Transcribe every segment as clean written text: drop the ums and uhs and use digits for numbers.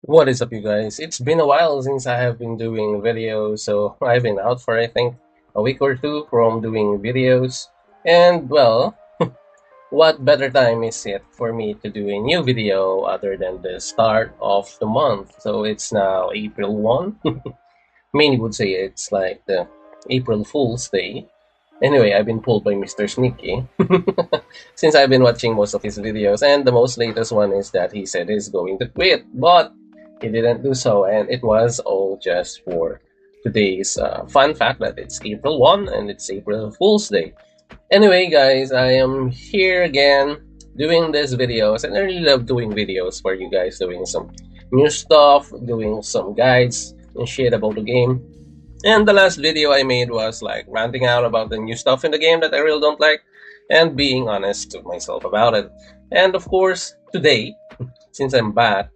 What is up, you guys? It's been a while since I have been doing videos, so I've been out for I think a week or two from doing videos. And well, what better time is it for me to do a new video other than the start of the month? So it's now April 1. Many would say it's like the April Fool's Day. Anyway, I've been pulled by Mr. Sneaky since I've been watching most of his videos, and the most latest one is that he said he's going to quit, but he didn't do so, and it was all just for today's fun fact that it's April 1 and it's April Fool's Day. Anyway, guys, I am here again doing these videos, and I really love doing videos for you guys, doing some new stuff, doing some guides and shit about the game. And the last video I made was like ranting out about the new stuff in the game that I really don't like and being honest to myself about it. And of course, today, since I'm back,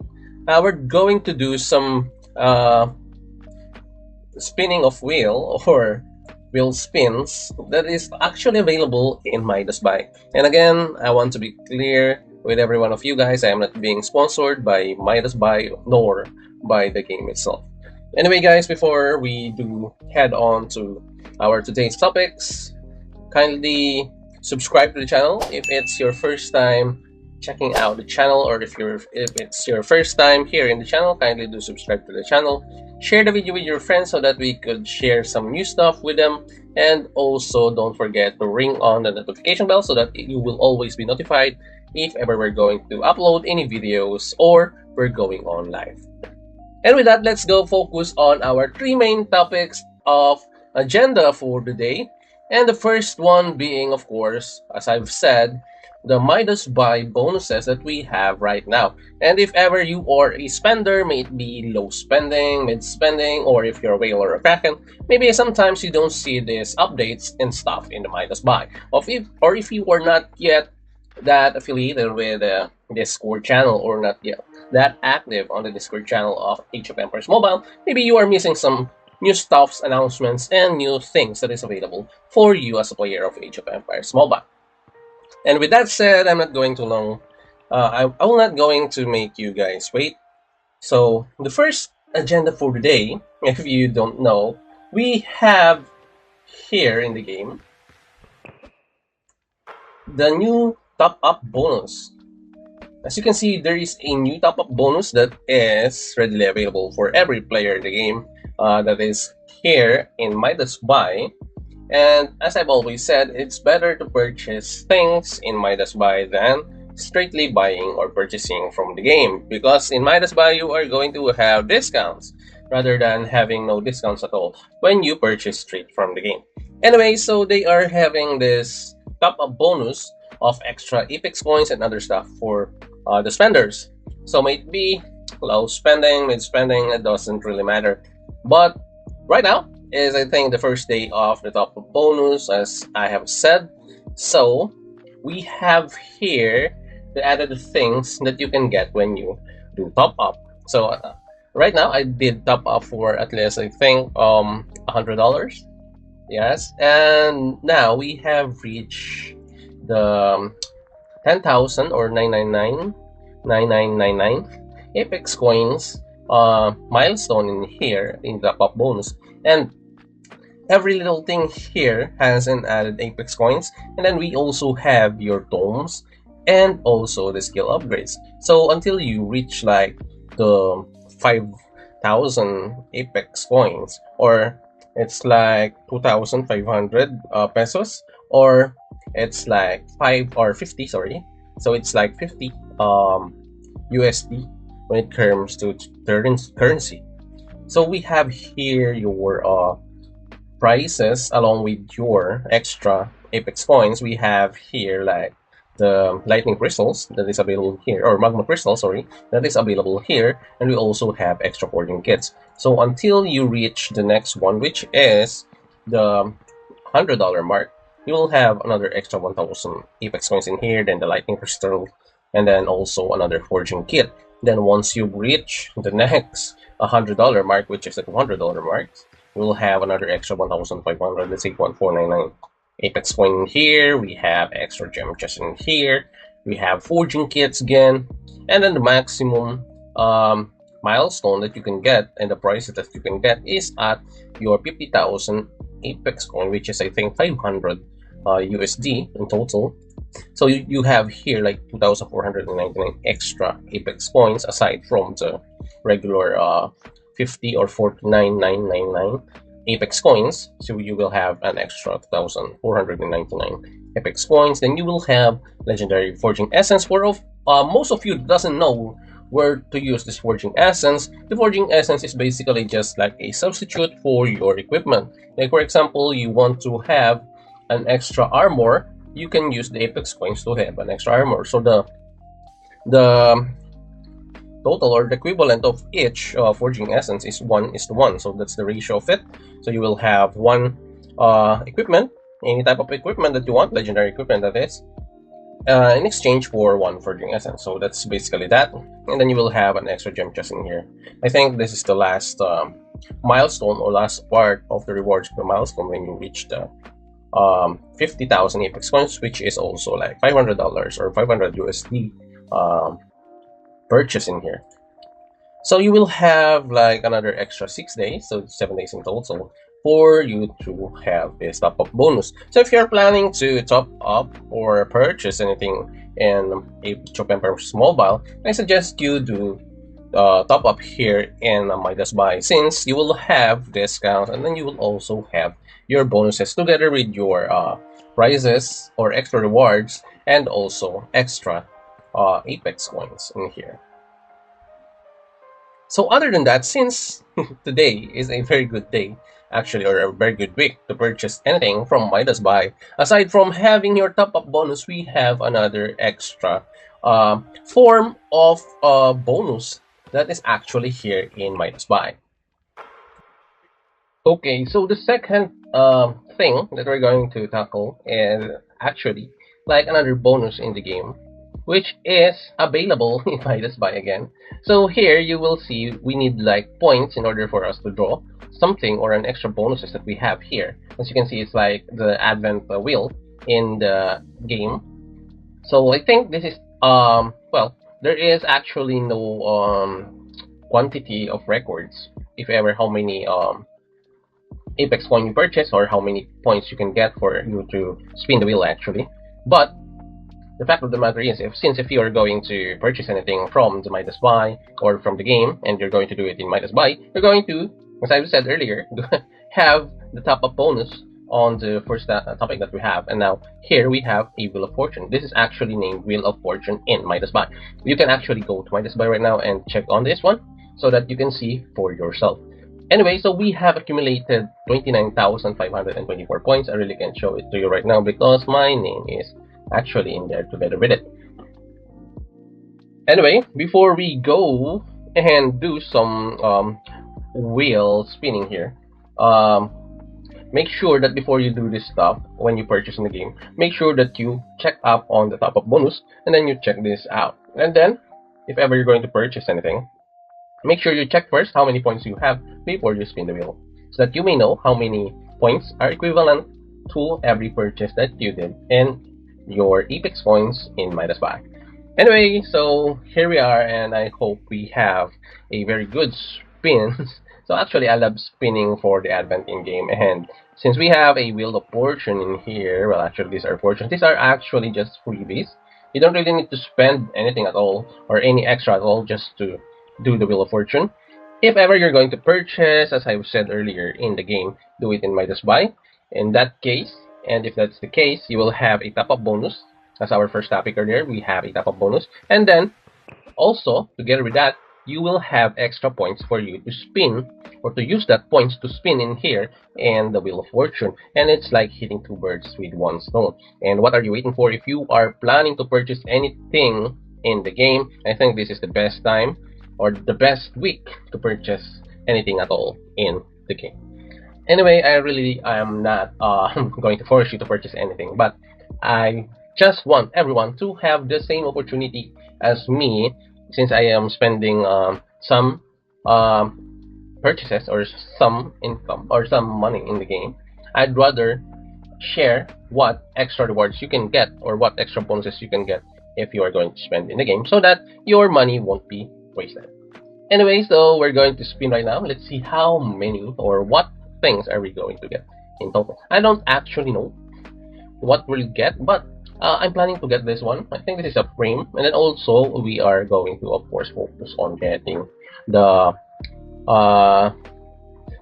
we're going to do some spinning of wheel or wheel spins that is actually available in Midasbuy. And again, I want to be clear with every one of you guys, I am not being sponsored by Midasbuy nor by the game itself. Anyway, guys, before we do head on to our today's topics, kindly subscribe to the channel if it's your first time checking out the channel, or if it's your first time here in the channel, kindly do subscribe to the channel. Share the video with your friends so that we could share some new stuff with them, and also don't forget to ring on the notification bell so that you will always be notified if ever we're going to upload any videos or we're going on live. And with that, let's go focus on our three main topics of agenda for the day. And the first one being, of course, as I've said, the Midasbuy bonuses that we have right now. And if ever you are a spender, may it be low spending, mid spending, or if you're a whale or a kraken, maybe sometimes you don't see these updates and stuff in the Midasbuy. Or if you are not yet that affiliated with the Discord channel, or not yet that active on the Discord channel of Age of Empires Mobile, maybe you are missing some new stuffs, announcements, and new things that is available for you as a player of Age of Empires Mobile. And with that said, I'm not going too long. I'm not going to make you guys wait. So the first agenda for today, if you don't know, we have here in the game the new top-up bonus. As you can see, there is a new top-up bonus that is readily available for every player in the game. That is here in Midasbuy. And as I've always said, it's better to purchase things in Midasbuy than straightly buying or purchasing from the game, because in Midasbuy you are going to have discounts rather than having no discounts at all when you purchase straight from the game. Anyway, so they are having this top-up bonus of extra Apex coins and other stuff for the spenders. So might be low spending, mid spending, it doesn't really matter. But right now is, I think, the first day of the top up bonus, as I have said. So we have here the added things that you can get when you do top up. So right now I did top up for at least, I think, $100. Yes, and now we have reached the 10,000 or 999 Apex coins milestone in here in the top bonus. And every little thing here has an added Apex coins, and then we also have your domes and also the skill upgrades. So until you reach like the 5,000 Apex coins, or it's like 2,500 pesos, or it's like 5 or 50, sorry. So it's like 50 USD when it comes to currency. So we have here your prices along with your extra Apex coins. We have here like the lightning crystals that is available here, or magma crystals, sorry, that is available here, and we also have extra forging kits. So until you reach the next one, which is the $100 mark, you will have another extra 1,000 Apex coins in here, then the lightning crystal, and then also another forging kit. Then once you reach the next $100 mark, which is the $200 mark, you will have another extra 1,500, let's say 1,499 Apex coin in here. We have extra gem chest in here. We have forging kits again, and then the maximum milestone that you can get and the prices that you can get is at your 50,000 Apex coin, which is I think 500 USD in total. So you have here like 2,499 extra Apex coins aside from the regular 50 or 49,999 Apex coins. So you will have an extra 2,499 Apex coins. Then you will have legendary forging essence. For most of you doesn't know where to use this forging essence. The forging essence is basically just like a substitute for your equipment. Like for example, you want to have an extra armor, you can use the Apex coins to have an extra armor. So the total or the equivalent of each forging essence is 1:1. So that's the ratio of it. So you will have one equipment, any type of equipment that you want, legendary equipment that is, in exchange for one forging essence. So that's basically that. And then you will have an extra gem chest in here. I think this is the last milestone or last part of the rewards of the milestone when you reach the 50,000 Apex coins, which is also like $500 or 500 USD purchase in here. So you will have like another extra 6 days, so 7 days in total, for you to have this top-up bonus. So if you're planning to top up or purchase anything in Age of Empires Mobile, I suggest you do top up here in Midasbuy, since you will have discounts and then you will also have your bonuses together with your prizes or extra rewards and also extra Apex coins in here. So other than that, since today is a very good day, actually, or a very good week to purchase anything from Midasbuy, aside from having your top-up bonus, we have another extra form of bonus that is actually here in Midasbuy. Okay, so the second thing that we're going to tackle is actually like another bonus in the game, which is available in Midasbuy again. So here you will see we need like points in order for us to draw something or an extra bonuses that we have here. As you can see, it's like the advent wheel in the game. So I think this is well, there is actually no quantity of records if ever how many Apex coin you purchase or how many points you can get for you to spin the wheel actually. But the fact of the matter is, if you are going to purchase anything from the Midasbuy or from the game and you're going to do it in Midasbuy, you're going to, as I said earlier, have the top-up bonus on the first topic that we have. And now here we have a Wheel of Fortune. This is actually named Wheel of Fortune in Midasbuy. You can actually go to Midasbuy right now and check on this one so that you can see for yourself. Anyway, so we have accumulated 29,524 points. I really can't show it to you right now because my name is actually in there together with it. Anyway, before we go and do some wheel spinning here, make sure that before you do this stuff, when you purchase in the game, make sure that you check up on the top-up bonus and then you check this out. And then, if ever you're going to purchase anything, make sure you check first how many points you have before you spin the wheel, so that you may know how many points are equivalent to every purchase that you did in your Apex coins in Midasbuy. Anyway, so here we are, and I hope we have a very good spin. So actually, I love spinning for the Advent in-game, and since we have a Wheel of Fortune in here, well, actually these are fortunes. These are actually just freebies. You don't really need to spend anything at all or any extra at all just to do the Wheel of Fortune. If ever you're going to purchase, as I said earlier in the game, do it in Midasbuy. In that case, and if that's the case, you will have a top-up bonus. As our first topic earlier, we have a top-up bonus. And then, also, together with that, you will have extra points for you to spin, or to use that points to spin in here and the Wheel of Fortune. And it's like hitting two birds with one stone. And what are you waiting for? If you are planning to purchase anything in the game, I think this is the best time or the best week to purchase anything at all in the game. Anyway, I am not going to force you to purchase anything, but I just want everyone to have the same opportunity as me, since I am spending some purchases or some income or some money in the game. I'd rather share what extra rewards you can get or what extra bonuses you can get if you are going to spend in the game, so that your money won't be wasted. Anyway, so we're going to spin right now. Let's see how many or what things are we going to get in total. I don't actually know what we'll get, but I'm planning to get this one. I think this is a frame, and then also we are going to, of course, focus on getting the uh,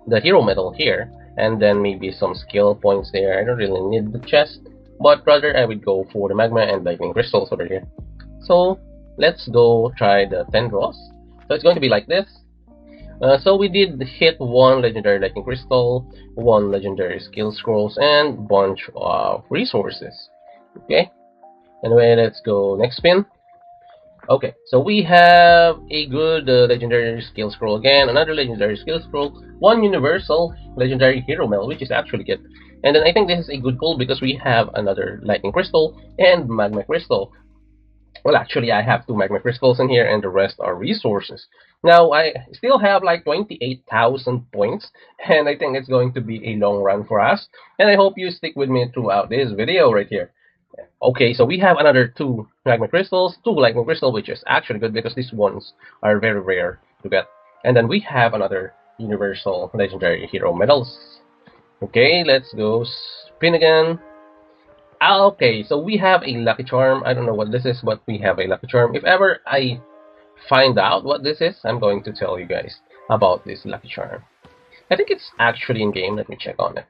the hero medal here, and then maybe some skill points there. I don't really need the chest, but rather I would go for the magma and lightning crystals over here. So let's go try the 10 draws. So it's going to be like this. So we did hit one legendary lightning crystal, one legendary skill scrolls, and bunch of resources. Okay. Anyway, let's go next spin. Okay, so we have a good legendary skill scroll again, another legendary skill scroll, one universal legendary hero medal, which is actually good. And then I think this is a good pull because we have another lightning crystal and magma crystal. Well, actually, I have two magma crystals in here, and the rest are resources. Now, I still have like 28,000 points, and I think it's going to be a long run for us. And I hope you stick with me throughout this video right here. Okay, so we have another two magma crystals, two lightning crystals, which is actually good because these ones are very rare to get. And then we have another universal legendary hero medals. Okay, let's go spin again. Okay, so we have a lucky charm. I don't know what this is, but we have a lucky charm. If ever I find out what this is, I'm going to tell you guys about this lucky charm. I think it's actually in game. Let me check on it.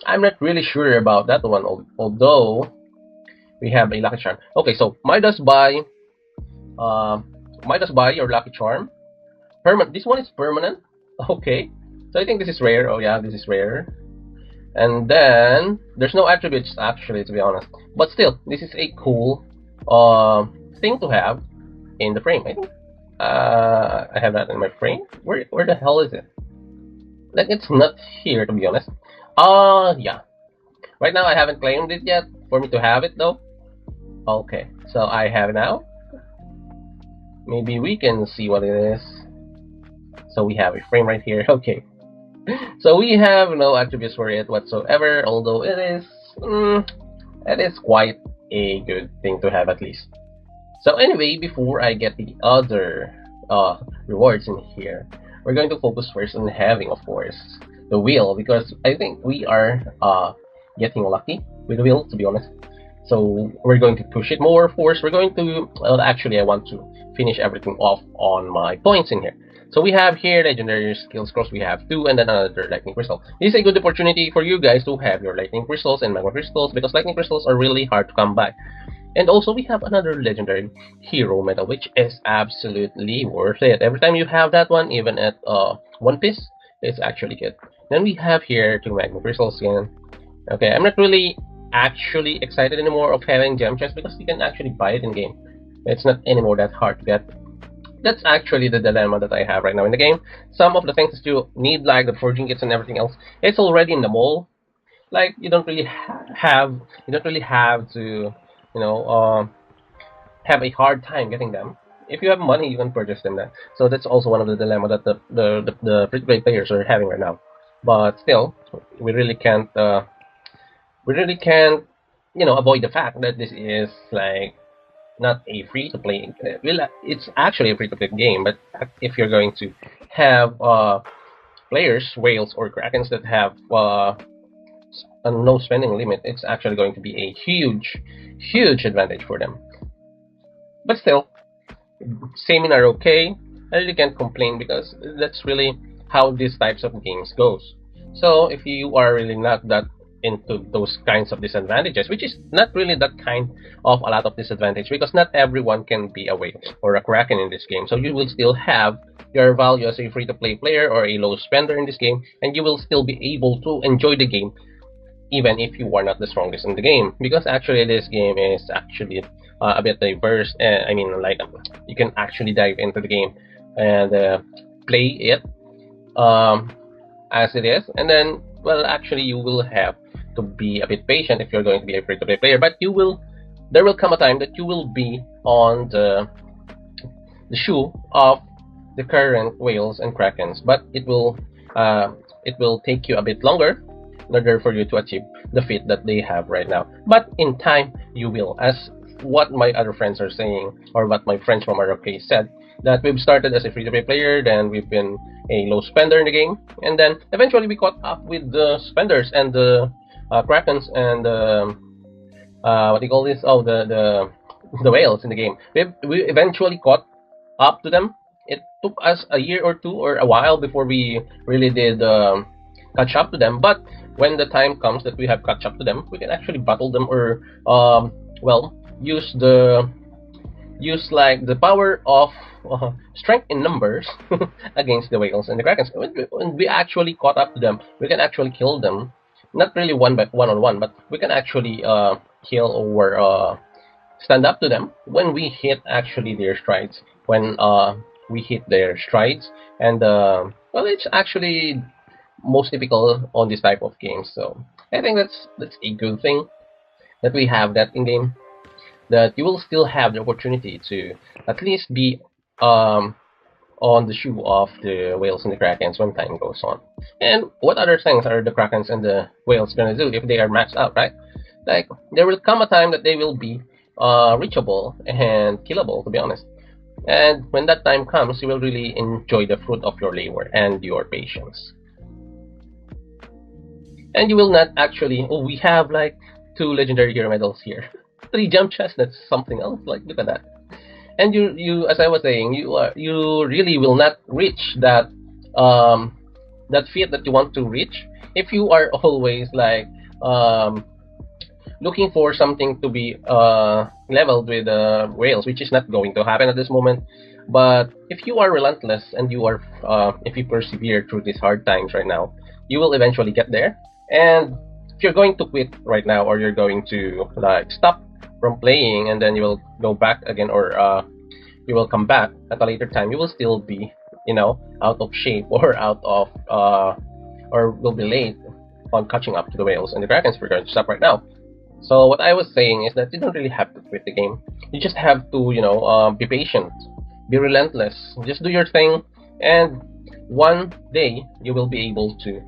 I'm not really sure about that one, although we have a lucky charm. Okay, so Midasbuy your lucky charm. This one is permanent. Okay, so I think this is rare. Oh yeah, this is rare. And then there's no attributes actually, to be honest. But still, this is a cool thing to have in the frame. I think I have that in my frame. Where the hell is it? Like, it's not here, to be honest. Yeah. Right now I haven't claimed it yet for me to have it though. Okay, so I have it now. Maybe we can see what it is. So we have a frame right here. Okay. So we have no attributes for it whatsoever, although it is quite a good thing to have at least. So anyway, before I get the other rewards in here, we're going to focus first on having, of course, the wheel, because I think we are getting lucky with the wheel, to be honest. So we're going to push it more, of course. We're going to, well, actually I want to finish everything off on my points in here. So we have here legendary skill scrolls, we have 2, and then another lightning crystal. This is a good opportunity for you guys to have your lightning crystals and magma crystals, because lightning crystals are really hard to come by. And also we have another legendary hero medal, which is absolutely worth it. Every time you have that one, even at 1 piece, it's actually good. Then we have here 2 magma crystals again. Okay, I'm not really actually excited anymore of having gem chests because you can actually buy it in game. It's not anymore that hard to get. That's actually the dilemma that I have right now in the game. Some of the things that you need, like the forging kits and everything else, it's already in the mall. Like, you don't really have to, you know, have a hard time getting them. If you have money, you can purchase them then. So that's also one of the dilemma that the free-to-play players are having right now. But still, we really can't, you know, avoid the fact that this is like not a free-to-play. Well, it's actually a free-to-play game, but if you're going to have players, whales or krakens that have a no spending limit, it's actually going to be a huge advantage for them. But still, same are okay. I really can't complain because that's really how these types of games goes. So if you are really not that into those kinds of disadvantages, which is not really that kind of a lot of disadvantage, because not everyone can be a whale or a kraken in this game. So you will still have your value as a free-to-play player or a low spender in this game, and you will still be able to enjoy the game even if you are not the strongest in the game, because actually this game is actually a bit diverse. I mean, like, you can actually dive into the game and play it as it is, and then, well, actually you will have to be a bit patient if you're going to be a free-to-play player, but there will come a time that you will be on the shoe of the current whales and krakens, but it will take you a bit longer in order for you to achieve the feat that they have right now. But in time, you will, as what my other friends are saying, or what my friends from ROK said, that we've started as a free-to-play player, then we've been a low spender in the game, and then eventually we caught up with the spenders and the krakens and what do you call this? Oh, the whales in the game. We eventually caught up to them. It took us a year or two or a while before we really did catch up to them. But when the time comes that we have catch up to them, we can actually battle them or well, use like the power of strength in numbers against the whales and the krakens. When we actually caught up to them, we can actually kill them. Not really one on one, but we can actually kill or stand up to them when we hit actually their strides. When we hit their strides, and well, it's actually most typical on this type of games. So I think that's a good thing that we have that in game. That you will still have the opportunity to at least be on the shoe of the whales and the krakens when time goes on. And what other things are the krakens and the whales gonna do if they are maxed out, right? Like there will come a time that they will be reachable and killable, to be honest. And when that time comes, you will really enjoy the fruit of your labor and your patience. And you will not actually. Oh, we have like 2 legendary hero medals here, 3 jump chests. That's something else. Like look at that. And as I was saying, you really will not reach that that feat that you want to reach if you are always like looking for something to be leveled with whales, which is not going to happen at this moment. But if you are relentless and you are if you persevere through these hard times right now, you will eventually get there. And if you're going to quit right now, or you're going to like stop from playing and then you will go back again, or you will come back at a later time, you will still be, you know, out of shape or out of or will be late on catching up to the whales and the krakens if we're going to stop right now. So what I was saying is that you don't really have to quit the game. You just have to, you know, be patient, be relentless, just do your thing, and one day you will be able to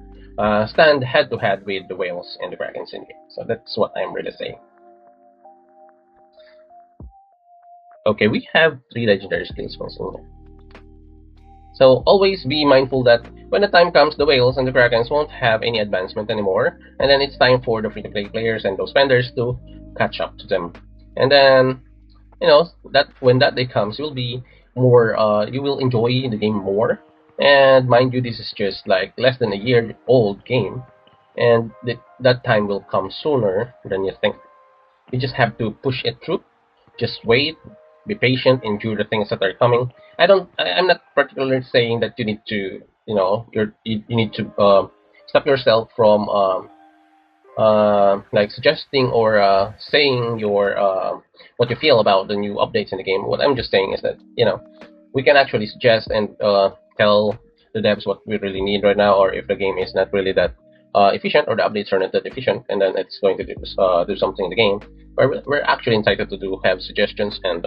stand head to head with the whales and the krakens in here. So that's what I'm really saying. Okay, we have 3 legendary skills points in here. So always be mindful that when the time comes, the whales and the krakens won't have any advancement anymore, and then it's time for the free-to-play players and those spenders to catch up to them. And then, you know, that when that day comes, you'll be more, you will enjoy the game more. And mind you, this is just like less than a year old game, and that time will come sooner than you think. You just have to push it through. Just wait, be patient, endure the things that are coming. I'm not particularly saying that you need to, you know, you need to stop yourself from like suggesting or saying your what you feel about the new updates in the game. What I'm just saying is that, you know, we can actually suggest and tell the devs what we really need right now, or if the game is not really that efficient, or the updates are not that efficient, and then it's going to do something in the game. We're actually entitled to have suggestions and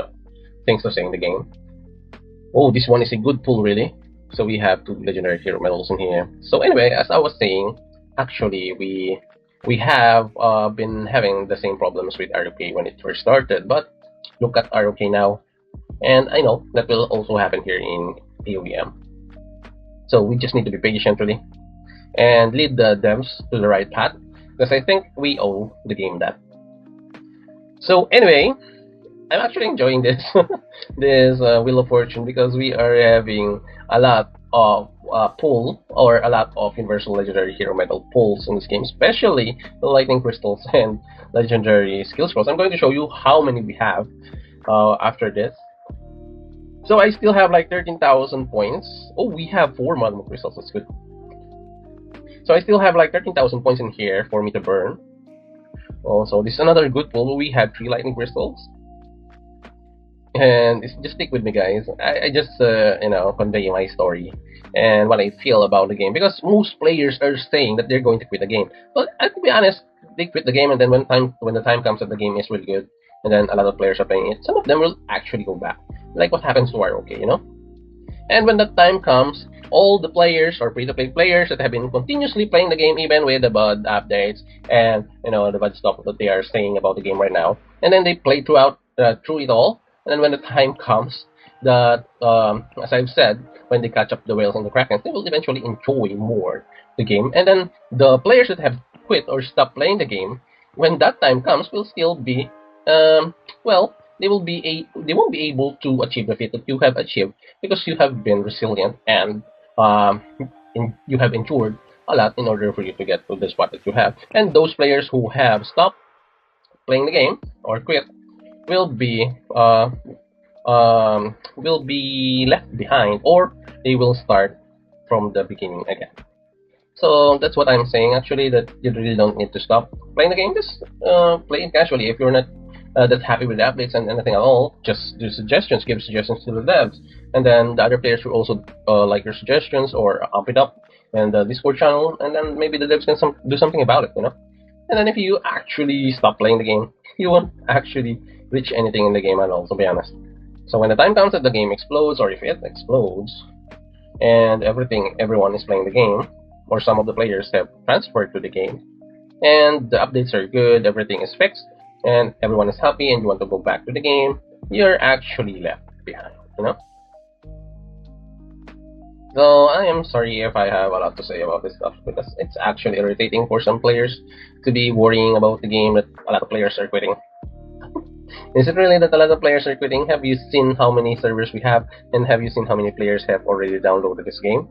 things to say in the game. Oh, this one is a good pull, really. So we have 2 legendary hero medals in here. So anyway, as I was saying, actually we have been having the same problems with ROK when it first started, but look at ROK now, and I know that will also happen here in AoEM. So we just need to be patient, really, and lead the devs to the right path, because I think we owe the game that. So anyway, I'm actually enjoying this this Wheel of Fortune, because we are having a lot of pull, or a lot of universal legendary hero medal pulls in this game, especially the lightning crystals and legendary skill scrolls. I'm going to show you how many we have after this. So I still have like 13,000 points. Oh, we have 4 magma crystals. That's good. So I still have like 13,000 points in here for me to burn. Also, this is another good pull. We have 3 lightning crystals. And just stick with me, guys. I just you know, convey my story and what I feel about the game, because most players are saying that they're going to quit the game. But to be honest, they quit the game, and then when the time comes that the game is really good, and then a lot of players are playing it, some of them will actually go back, like what happens to ROK, you know. And when that time comes, all the players or free-to-play players that have been continuously playing the game, even with the bad updates and, you know, the bad stuff that they are saying about the game right now, and then they play throughout through it all. And then when the time comes that, as I've said, when they catch up the whales and the krakens, they will eventually enjoy more the game. And then the players that have quit or stopped playing the game, when that time comes, will still be, well, they won't be able to achieve the feat that you have achieved because you have been resilient and um, you have endured a lot in order for you to get to the spot that you have. And those players who have stopped playing the game or quit will be left behind, or they will start from the beginning again. So that's what I'm saying actually, that you really don't need to stop playing the game. Just play it casually. If you're not that happy with the updates and anything at all, just do suggestions, give suggestions to the devs, and then the other players will also like your suggestions or amp it up in the Discord channel, and then maybe the devs can do something about it, you know. And then if you actually stop playing the game, you won't actually reach anything in the game at all, to be honest. So when the time comes that the game explodes, or if it explodes, and everyone is playing the game, or some of the players have transferred to the game, and the updates are good, everything is fixed, and everyone is happy, and you want to go back to the game, you're actually left behind, you know? So I am sorry if I have a lot to say about this stuff, because it's actually irritating for some players to be worrying about the game that a lot of players are quitting. Is it really that a lot of players are quitting? Have you seen how many servers we have, and have you seen how many players have already downloaded this game?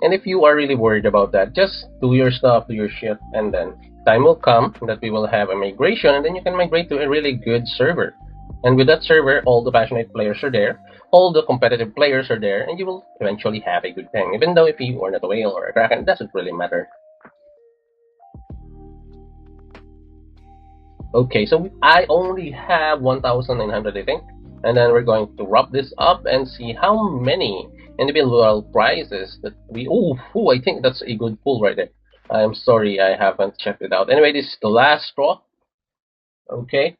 And if you are really worried about that, just do your stuff, do your shit, and then time will come that we will have a migration, and then you can migrate to a really good server. And with that server, all the passionate players are there, all the competitive players are there, and you will eventually have a good time. Even though if you are not a whale or a kraken, it doesn't really matter. Okay, so I only have 1,900, I think. And then we're going to wrap this up and see how many individual prizes that we... Oh, I think that's a good pull right there. I'm sorry, I haven't checked it out. Anyway, this is the last straw. Okay.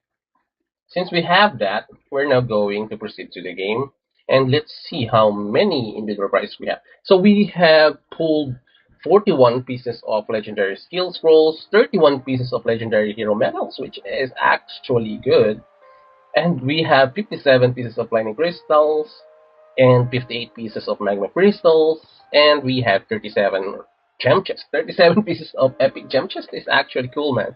Since we have that, we're now going to proceed to the game. And let's see how many individual prizes we have. So we have pulled 41 pieces of legendary skill scrolls, 31 pieces of legendary hero medals, which is actually good. And we have 57 pieces of lightning crystals, and 58 pieces of magma crystals, and we have 37 gem chests. 37 pieces of epic gem chest is actually cool, man.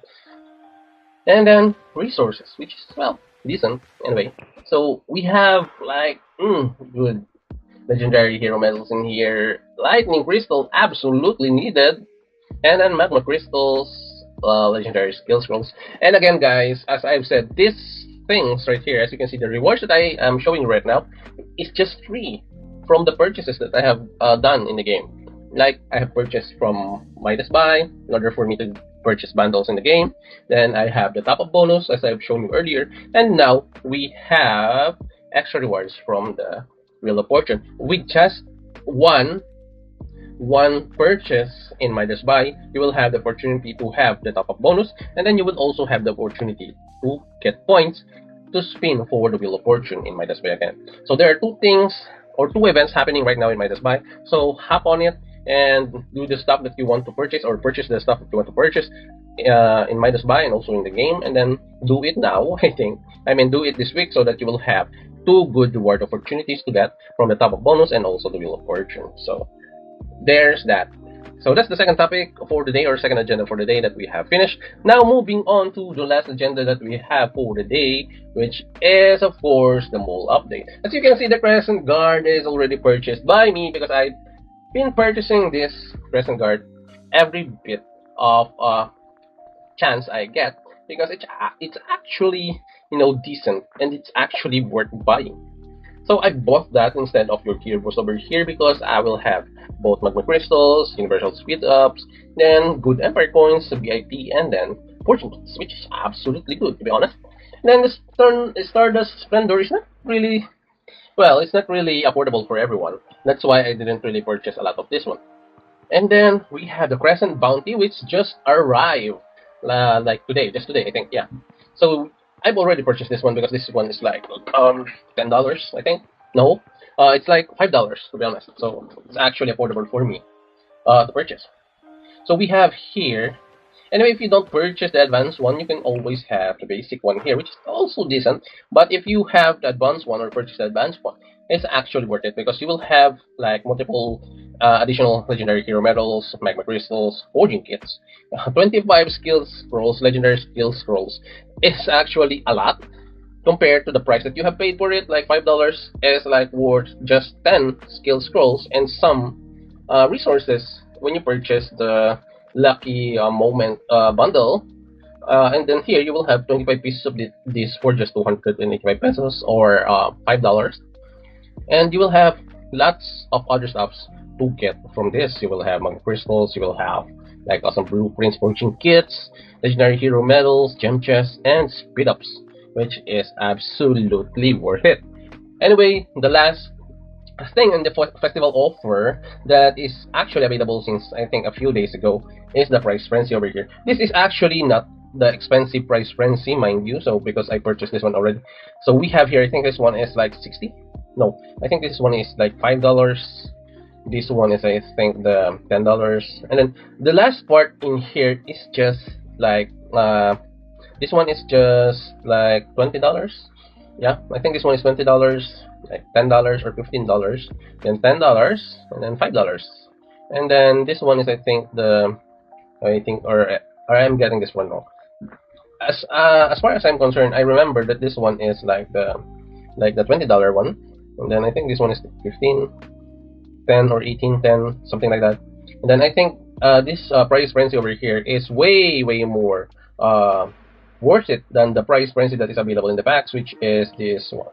And then resources, which is, well, decent anyway. So we have like good legendary hero medals in here. Lightning crystal, absolutely needed. And then magma crystals, legendary skill scrolls. And again, guys, as I've said, these things right here, as you can see, the rewards that I am showing right now is just free from the purchases that I have done in the game. Like, I have purchased from Midasbuy in order for me to purchase bundles in the game. Then I have the top-up bonus, as I've shown you earlier. And now we have extra rewards from the Wheel of Fortune. With just one purchase in Midasbuy, you will have the opportunity to have the top-up bonus, and then you will also have the opportunity to get points to spin for the Wheel of Fortune in Midasbuy again. So there are two things, or two events happening right now in Midasbuy. So hop on it and do the stuff that you want to purchase, or purchase the stuff that you want to purchase in Midasbuy and also in the game, and then do it now. Do it this week so that you will have two good reward opportunities to get from the top-up bonus and also the Wheel of Fortune. So there's that. So that's the second topic for the day, or second agenda for the day, that we have finished. Now moving on to the last agenda that we have for the day, which is of course the mole update. As you can see, the Crescent Guard is already purchased by me, because I've been purchasing this Crescent Guard every bit of chance I get, because it's actually, you know, decent, and it's actually worth buying. So I bought that instead of your tier boost over here, because I will have both magma crystals, universal speed ups, then good empire coins, VIP, and then fortune points, which is absolutely good, to be honest. Then the Stardust Splendor is not really, well, it's not really affordable for everyone. That's why I didn't really purchase a lot of this one. And then we have the Crescent Bounty, which just arrived like today, just today, I think, yeah. So I've already purchased this one, because this one is like $10, I think. No, it's like $5, to be honest. So it's actually affordable for me to purchase. So we have here, Anyway, if you don't purchase the advanced one, you can always have the basic one here, which is also decent. But if you have the advanced one or purchase the advanced one, it's actually worth it because you will have like multiple additional legendary hero medals, magma crystals, forging kits, 25 skills scrolls, legendary skill scrolls. It's actually a lot compared to the price that you have paid for it. Like $5 is like worth just 10 skill scrolls and some resources when you purchase the lucky moment bundle. And then here you will have 25 pieces of this for just 285 pesos or $5. And you will have lots of other stuffs to get from this. You will have magma crystals, you will have like awesome blueprints, fortune kits, legendary hero medals, gem chests, and speed ups, which is absolutely worth it. Anyway, the last thing in the festival offer that is actually available since I think a few days ago is the price frenzy over here. This is actually not the expensive price frenzy, mind you, so because I purchased this one already. So we have here, I think this one is like 60. No, I think this one is like $5. This one is, I think, the $10. And then the last part in here is just like this one is just like $20. Yeah, I think this one is $20, like $10 or $15, then $10, and then $5. And then this one is, I think, or I'm getting this one wrong. As far as I'm concerned, I remember that this one is like the $20 one, and then I think this one is 15, 10 or 18, 10, something like that. And then I think this price frenzy over here is way more worth it than the price frenzy that is available in the packs, which is this one.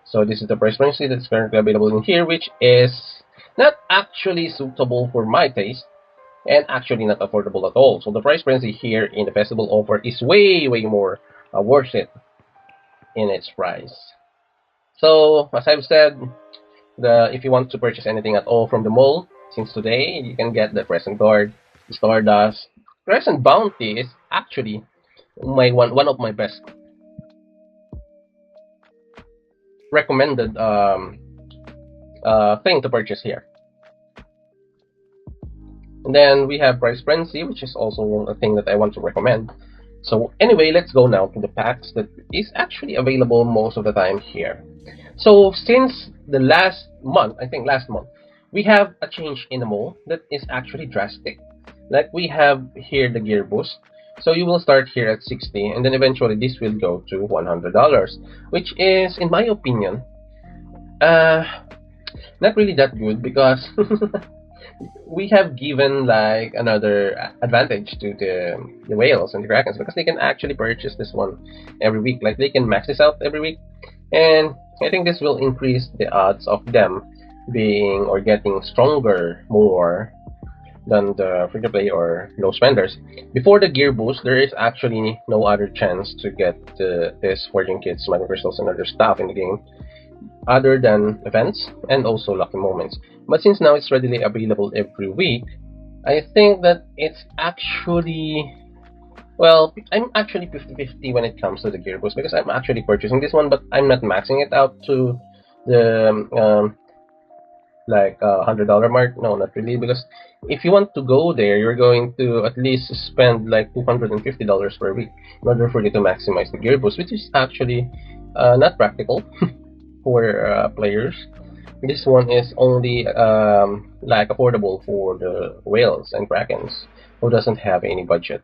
So this is the price frenzy that's currently available in here, which is not actually suitable for my taste and actually not affordable at all. So the price frenzy here in the festival offer is way more worth it in its price. So as I've said, if you want to purchase anything at all from the mall, since today you can get the present guard, the stardust, present bounty is actually one of my best recommended thing to purchase here. And then we have price frenzy, which is also a thing that I want to recommend. So anyway, let's go now to the packs that is actually available most of the time here. So since the last month, I think last month, we have a change in the mall that is actually drastic. Like we have here the gear boost. So you will start here at 60 and then eventually this will go to $100, which is, in my opinion, not really that good because we have given like another advantage to the whales and the krakens because they can actually purchase this one every week. Like they can max this out every week, and I think this will increase the odds of them being or getting stronger more than the free-to-play or low spenders. Before the gear boost, there is actually no other chance to get this forging kits, magma crystals, and other stuff in the game other than events and also lucky moments. But since now it's readily available every week, I think that it's actually, well, I'm actually 50-50 when it comes to the gear boost because I'm actually purchasing this one, but I'm not maxing it out to the like $100 mark. No, not really, because if you want to go there, you're going to at least spend like $250 per week in order for you to maximize the gear boost, which is actually not practical for players. This one is only like affordable for the whales and krakens who doesn't have any budget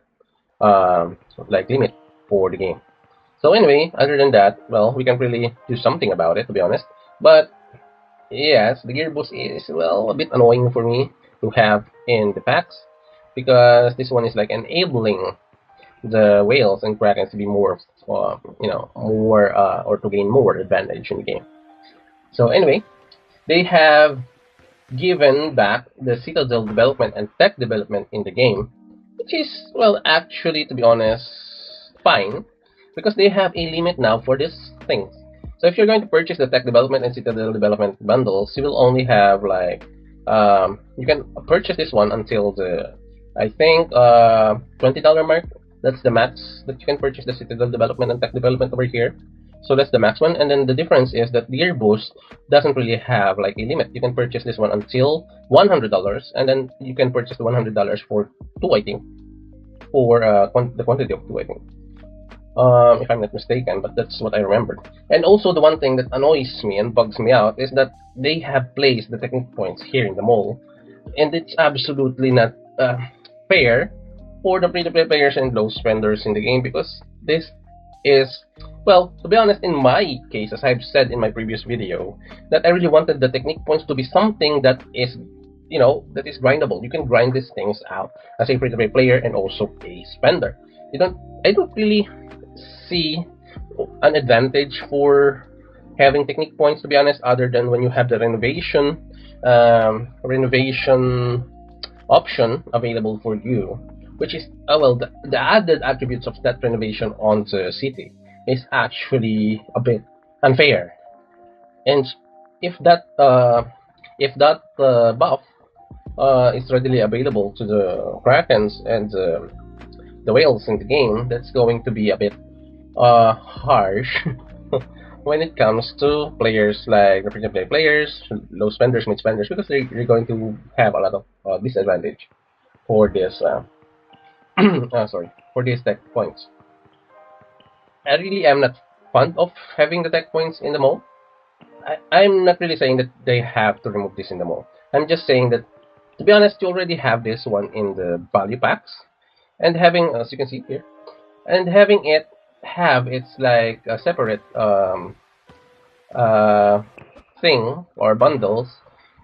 like limit for the game. So anyway, other than that, well, we can't really do something about it, to be honest. But yes, the gear boost is, well, a bit annoying for me to have in the packs because this one is like enabling the whales and krakens to be more, more or to gain more advantage in the game. So anyway, they have given back the citadel development and tech development in the game, which is, well, actually, to be honest, fine, because they have a limit now for these things. So if you're going to purchase the tech development and citadel development bundles, you will only have like, you can purchase this one until the, I think, $20 mark. That's the max that you can purchase the citadel development and tech development over here. So that's the max one, and then the difference is that the gear boost doesn't really have like a limit. You can purchase this one until $100, and then you can purchase the $100 for 2, I think, for the quantity of two, I think. If I'm not mistaken, but that's what I remembered. And also, the one thing that annoys me and bugs me out is that they have placed the technique points here in the mall, and it's absolutely not fair for the free-to-play players and low spenders in the game, because this is, well, to be honest, in my case, as I've said in my previous video, that I really wanted the technique points to be something that is, that is grindable. You can grind these things out as a free-to-play player and also a spender. I don't really see an advantage for having technique points, to be honest, other than when you have the renovation option available for you, which is the added attributes of that renovation on the city is actually a bit unfair. And if that buff is readily available to the krakens and the whales in the game, that's going to be a bit harsh when it comes to players like the free-to-play players, low spenders, mid spenders, because they're going to have a lot of disadvantage for this. For these tech points. I really am not fond of having the tech points in the mall. I'm not really saying that they have to remove this in the mall. I'm just saying that, to be honest, you already have this one in the value packs, and having, as you can see here, and having it have its like a separate thing or bundles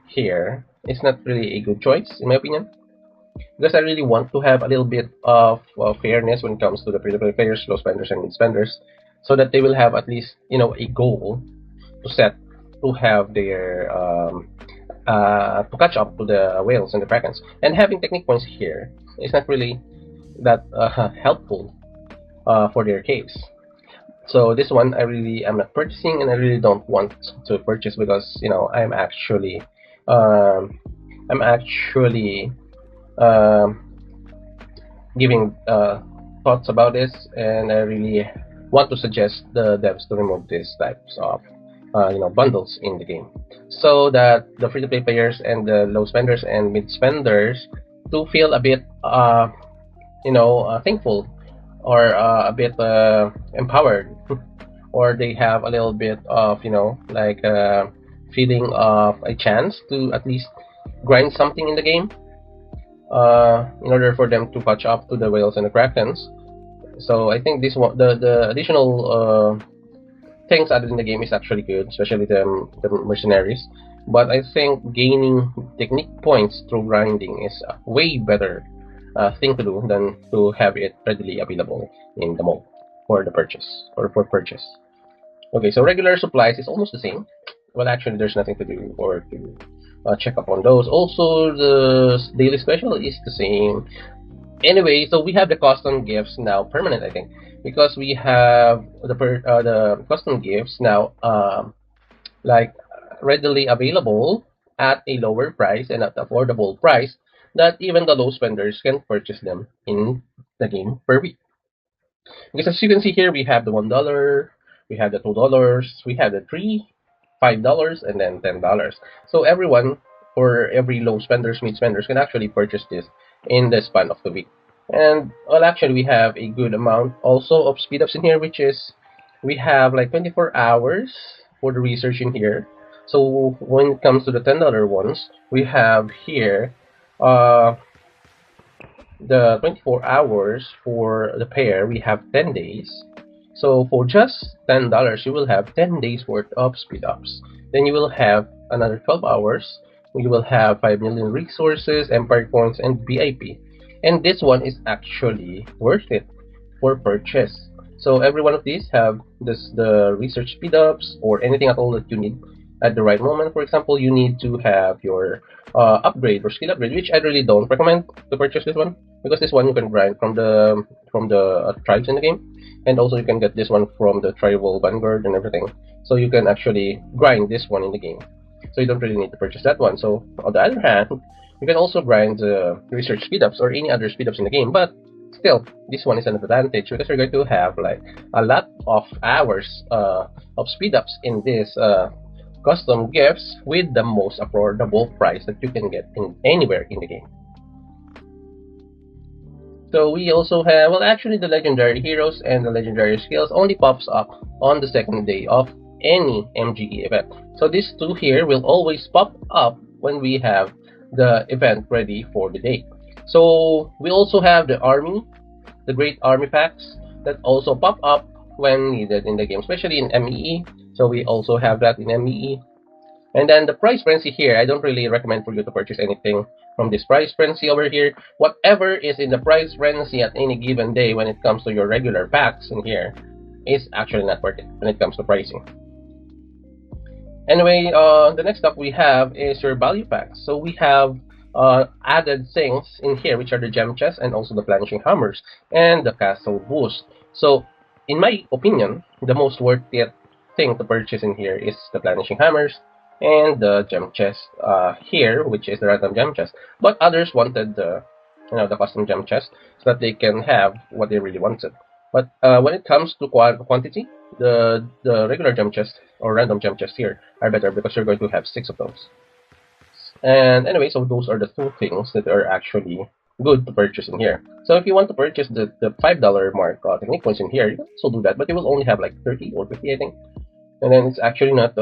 here is not really a good choice, in my opinion, because I really want to have a little bit of fairness when it comes to the free-to-play players, low spenders, and mid spenders, so that they will have at least a goal to set to have their to catch up to the whales and the krakens. And having technique points here is not really that helpful for their case. So this one I really am not purchasing, and I really don't want to purchase, because I'm actually giving thoughts about this, and I really want to suggest the devs to remove these types of bundles in the game, so that the free-to-play players and the low spenders and mid spenders to feel a bit thankful, or a bit empowered, or they have a little bit of like feeling of a chance to at least grind something in the game, in order for them to catch up to the whales and the krakens. So I think this one, the additional things added in the game is actually good, especially the mercenaries. But I think gaining technique points through grinding is a way better thing to do than to have it readily available in the mall for the purchase, or for purchase. Okay, so regular supplies is almost the same. Well, actually, there's nothing to do or to check up on those. Also, the daily special is the same. Anyway, so we have the custom gifts now permanent, I think, because we have the custom gifts now like readily available at a lower price and at affordable price, that even the low spenders can purchase them in the game per week. Because as you can see here, we have the $1, we have the $2, we have the $3, $5, and then $10. So everyone, or every low spenders, mid spenders, can actually purchase this in the span of the week. And well, actually, we have a good amount also of speed ups in here, which is we have like 24 hours for the research in here. So when it comes to the $10 ones, we have here the 24 hours for the pair. We have 10 days. So for just $10, you will have 10 days worth of speed ups. Then you will have another 12 hours. You will have 5 million resources, empire points, and VIP. And this one is actually worth it for purchase. So every one of these have the research speed ups, or anything at all that you need at the right moment. For example, you need to have your upgrade or skill upgrade, which I really don't recommend to purchase this one, because this one you can grind from the tribes in the game, and also you can get this one from the tribal vanguard and everything. So you can actually grind this one in the game. So you don't really need to purchase that one. So on the other hand, you can also grind the research speedups or any other speedups in the game, but still, this one is an advantage because you're going to have like a lot of hours of speedups in this custom gifts with the most affordable price that you can get in anywhere in the game. So we also have, well, actually the legendary heroes and the legendary skills only pops up on the second day of any MGE event. So these two here will always pop up when we have the event ready for the day. So we also have the army, the great army packs that also pop up when needed in the game, especially in MEE. So we also have that in MEE. And then the price frenzy here, I don't really recommend for you to purchase anything from this price frenzy over here. Whatever is in the price frenzy at any given day when it comes to your regular packs in here is actually not worth it when it comes to pricing. Anyway, the next up we have is your value packs. So we have added things in here, which are the gem chests and also the planishing hammers and the castle boost. So in my opinion, the most worth it thing to purchase in here is the planishing hammers and the gem chest here, which is the random gem chest. But others wanted the the custom gem chest so that they can have what they really wanted. But when it comes to quantity, the regular gem chest or random gem chests here are better because you're going to have 6 of those. And anyway, so those are the two things that are actually good to purchase in here. So if you want to purchase the $5 mark technique points in here, you can also do that, but you will only have like 30 or 50, I think. And then it's actually not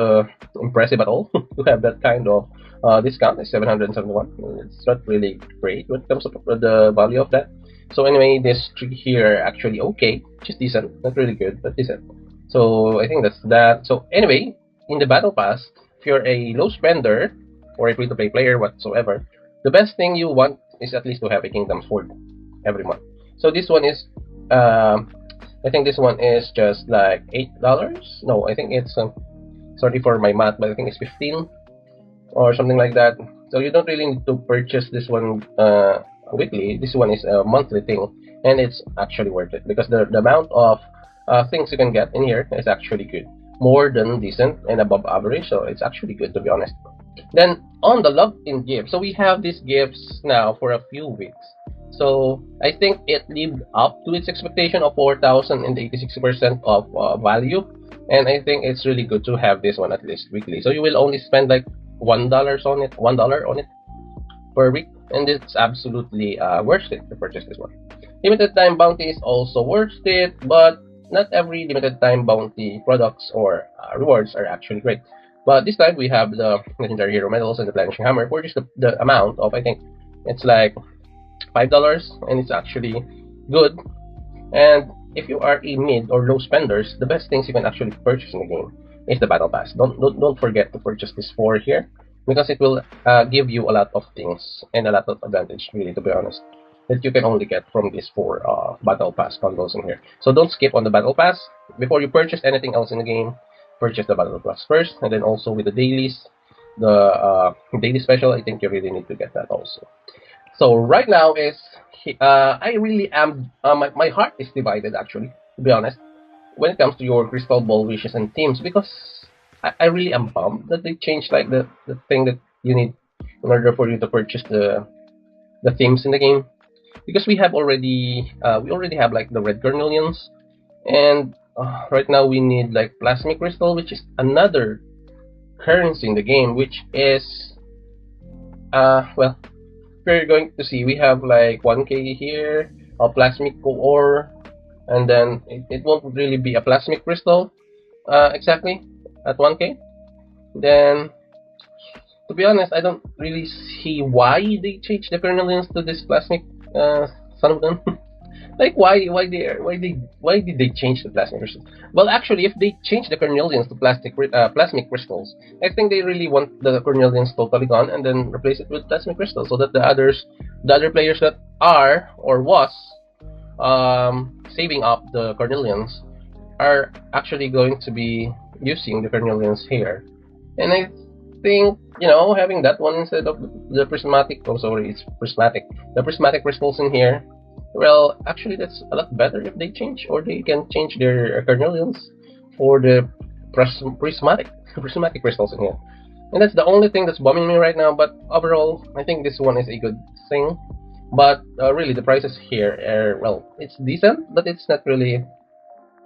impressive at all to have that kind of discount. It's 771. It's not really great when it comes to the value of that. So anyway, this three here are actually okay, just decent, not really good, but decent. So I think that's that. So anyway, in the battle pass, if you're a low spender or a free-to-play player whatsoever, the best thing you want is at least to have a Kingdom Sword every month. So this one is I think this one is just like $8. No, I think it's sorry for my math, but I think it's 15 or something like that. So you don't really need to purchase this one weekly. This one is a monthly thing, and it's actually worth it because the amount of things you can get in here is actually good, more than decent and above average. So it's actually good, to be honest. Then on the logged-in gifts, so we have these gifts now for a few weeks. So I think it lived up to its expectation of 4,086% of value, and I think it's really good to have this one at least weekly. So you will only spend like $1 on it, per week, and it's absolutely worth it to purchase this one. Limited time bounty is also worth it, but not every limited time bounty products or rewards are actually great. But this time we have the legendary hero medals and the planishing hammer for just the amount of, I think it's like $5, and it's actually good. And if you are a mid or low spenders, the best things you can actually purchase in the game is the battle pass. Don't forget to purchase this 4 here, because it will give you a lot of things and a lot of advantage, really, to be honest, that you can only get from these 4 battle pass bundles in here. So don't skip on the battle pass. Before you purchase anything else in the game, purchase the battle pass first, and then also with the dailies, the daily special, I think you really need to get that also. So right now is I really am my heart is divided, actually, to be honest, when it comes to your crystal ball wishes and themes, because I really am bummed that they changed like the thing that you need in order for you to purchase the themes in the game, because we already have like the red carnelians, and right now we need like plasmic crystal, which is another currency in the game, which is well, we're going to see we have like 1k here, a plasmic ore, and then it won't really be a plasmic crystal exactly at 1k. Then, to be honest, I don't really see why they changed the carnelians to this plasmic son of gun. Like why did they change the plasmic crystals? Well, actually, if they change the carnelians to plasmic crystals, I think they really want the carnelians totally gone and then replace it with plasmic crystals, so that the other players that are or was saving up the carnelians are actually going to be using the carnelians here. And I think, having that one instead of the prismatic, the prismatic crystals in here, well, actually, that's a lot better if they change, or they can change their carnelians for the prismatic crystals in here. And that's the only thing that's bumming me right now. But overall, I think this one is a good thing. But really, the prices here are, well, it's decent, but it's not really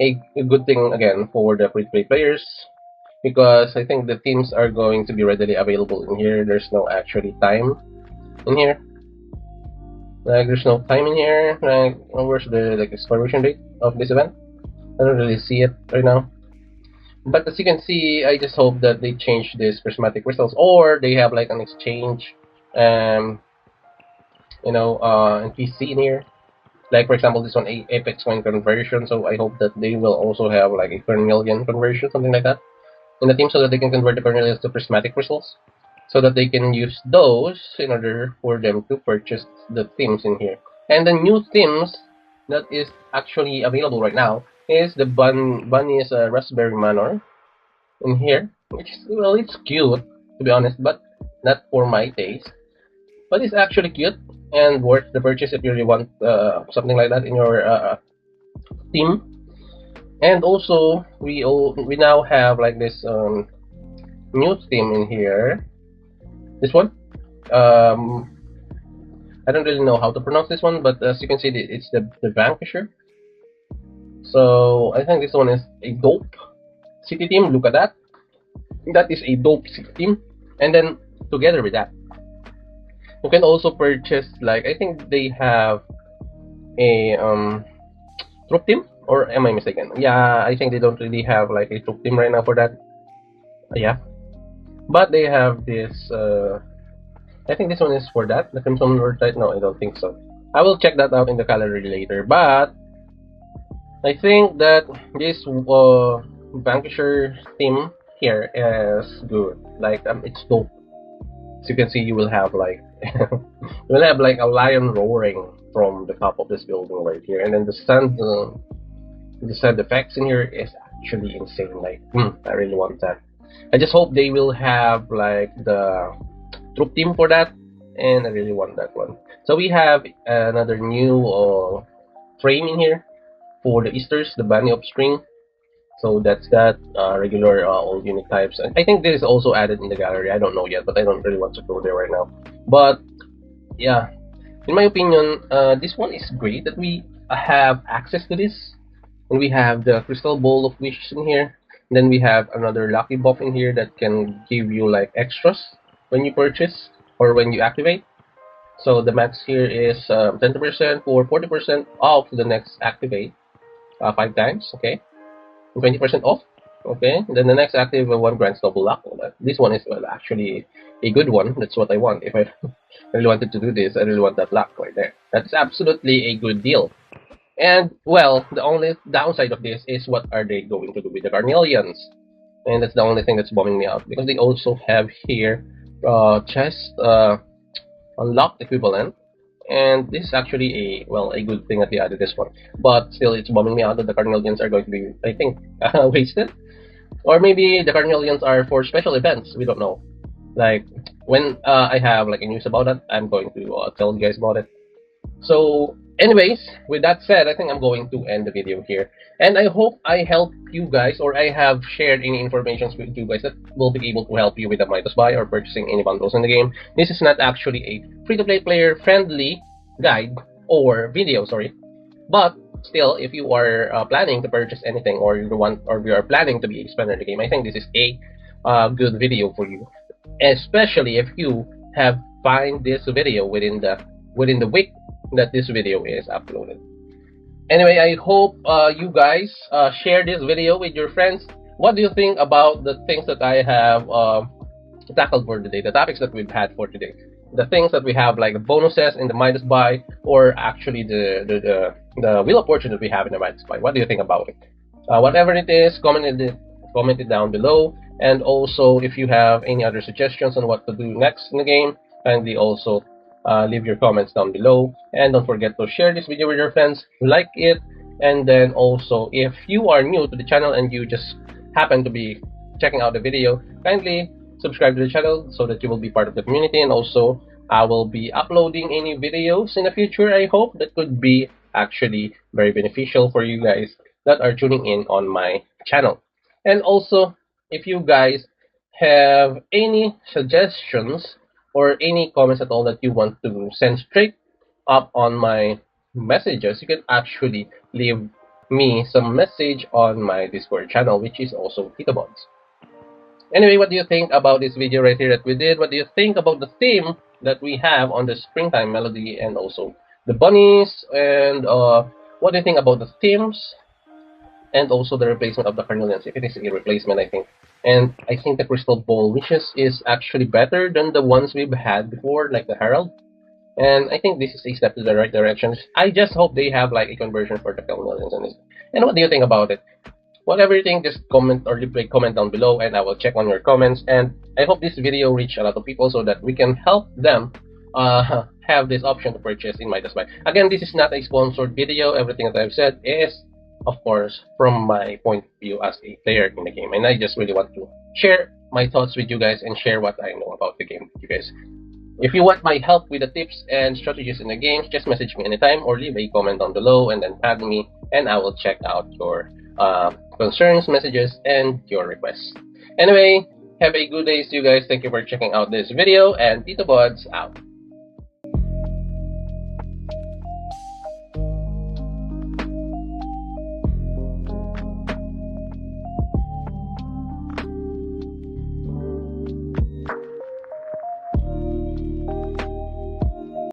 a good thing again for the free-to-play players, because I think the themes are going to be readily available in here. There's no actually time in here. Like there's no time in here. Like where's the like expiration date of this event? I don't really see it right now. But as you can see, I just hope that they change these prismatic crystals, or they have like an exchange, um, NPC in here. Like for example, this one Apex Coin conversion. So I hope that they will also have like a Cornelian conversion, something like that, in the team, so that they can convert the Cornelians to prismatic crystals, so that they can use those in order for them to purchase the themes in here. And the new themes that is actually available right now is the Bunny's Raspberry Manor in here, which is, well, it's cute to be honest, but not for my taste. But it's actually cute and worth the purchase if you really want something like that in your team. And also, we now have like this new theme in here. This one, um, I don't really know how to pronounce this one, but as you can see, it's the Vanquisher. So I think this one is a dope city team. Look at that. That is a dope city team. And then together with that, you can also purchase, like, I think they have a troop team, or am I mistaken? Yeah, I think they don't really have like a troop team right now for that. Yeah, but they have this. I think this one is for that. The Crimson Lord type. No, I don't think so. I will check that out in the gallery later. But I think that this Vanquisher team here is good. Like it's dope. As you can see, you will have like you will have like a lion roaring from the top of this building right here, and then the sound effects in here is actually insane. Like, I really want that. I just hope they will have like the troop team for that, and I really want that one. So we have another new frame in here for the Easters, the Bunny of Spring. So that's that regular old unique types. And I think this is also added in the gallery. I don't know yet, but I don't really want to go there right now. But yeah, in my opinion, this one is great that we have access to this. And we have the Crystal Bowl of Wishes in here. And then we have another Lucky Buff in here that can give you like extras when you purchase or when you activate. So the max here is 20% or 40% off the next activate 5 times, okay? 20% off, okay? Then the next active one grants double luck. This one is actually a good one. That's what I want. If I really wanted to do this, I really want that luck right there. That's absolutely a good deal. And, well, the only downside of this is what are they going to do with the Carnelians? And that's the only thing that's bumming me out, because they also have here chest unlocked equivalent. And this is actually a good thing that they added this one. But still, it's bumming me out that the Carnelians are going to be, I think, wasted. Or maybe the Carnelians are for special events. We don't know. Like, when I have like a news about that, I'm going to tell you guys about it. So anyways, with that said, I think I'm going to end the video here. And I hope I helped you guys, or I have shared any information with you guys that will be able to help you with the Midasbuy or purchasing any bundles in the game. This is not actually a free-to-play player friendly guide or video, sorry. But still, if you are planning to purchase anything, or you are planning to be a spender in the game, I think this is a good video for you. Especially if you have find this video within the week that this video is uploaded. Anyway, I hope you guys share this video with your friends. What do you think about the things that I have tackled for today, the topics that we've had for today? The things that we have, like the bonuses in the Midasbuy, or actually the Wheel of Fortune that we have in the Midasbuy. What do you think about it? Whatever it is, comment it down below. And also, if you have any other suggestions on what to do next in the game, kindly also leave your comments down below. And don't forget to share this video with your friends, like it, and then also, if you are new to the channel and you just happen to be checking out the video, kindly subscribe to the channel so that you will be part of the community. And also, I will be uploading any videos in the future, I hope, that could be actually very beneficial for you guys that are tuning in on my channel. And also, if you guys have any suggestions or any comments at all that you want to send straight up on my messages, you can actually leave me some message on my Discord channel, which is also TitoBods. Anyway, what do you think about this video right here that we did? What do you think about the theme that we have on the springtime melody and also the bunnies, and what do you think about the themes, and also the replacement of the carnelians, if it is a replacement, I think. And I think the crystal ball wishes is actually better than the ones we've had before, like the herald. And I think this is a step to the right direction. I just hope they have like a conversion for the carnelians and this. And what do you think about it? Whatever you think, just comment or leave a comment down below, and I will check on your comments. And I hope this video reach a lot of people so that we can help them have this option to purchase in Midasbuy. Again, this is not a sponsored video. Everything that I've said is, of course, from my point of view as a player in the game, and I just really want to share my thoughts with you guys and share what I know about the game with you guys. If you want my help with the tips and strategies in the games, just message me anytime or leave a comment down below and then tag me, and I will check out your concerns, messages, and your requests. Anyway, have a good day to you guys. Thank you for checking out this video, and TitoBods out.